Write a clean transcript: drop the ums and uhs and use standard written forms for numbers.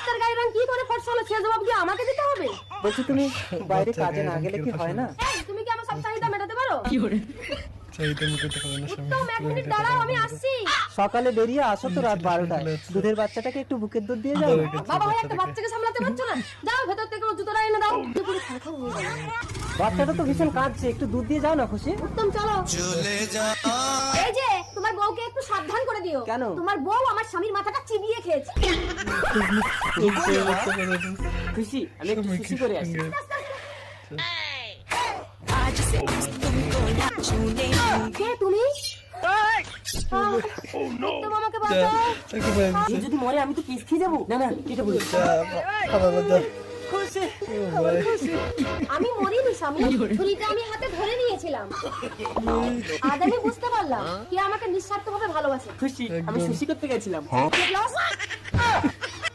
বাচ্চার গায়ের রং কি করে ফর্সা হলো সে জবাব কি আমাকে দিতে হবে? বলছি তুমি বাইরে কাজে না গেলে কি হয় না? এই, তুমি কি আমার সব চাহিদা মেটাতে পারো? চাইতে মেটাতে পারে না স্বামী। উত্তম, এক মিনিট দাঁড়াও, আমি আসছি। সকালে বেরিয়ে আসো তো রাত 12টায়। দুধের বাচ্চাটাকে একটু বুকের দুধ দিয়ে যাও না? বাবা হয়ে একটা বাচ্চাকে সামলাতে পারছো না? যাও ভেতর থেকে ওর জুতোটা এনে দাও। পুরো খাও হয়ে গেল। বাচ্চাটা তো ভীষণ কাঁদছে, একটু দুধ দিয়ে যাও না খুশি। উত্তম চলো। এই যে তোমার বউকে একটু সাবধান করে দিও। কেন? তোমার বউ আমার স্বামীর মাথাটা চিবিয়ে খেয়েছে। খুশি, আমি একটু খুশি করে আসি। কে তুমি? উত্তম, আমাকে বাঁচাও। তাকে ভাই এই যদি মরে আমি তো পিস খেয়ে যাবো। না না, এটা বলি। খাবার যা খুশি, আমি মরিনি স্বামী, ছুরিটা আমি হাতে ধরে নিয়েছিলাম। আজ আমি বুঝতে পারলাম কে আমাকে নিঃস্বার্থভাবে ভালোবাসে। খুশি, আমি সুশি করতে গেছিলাম। Get lost?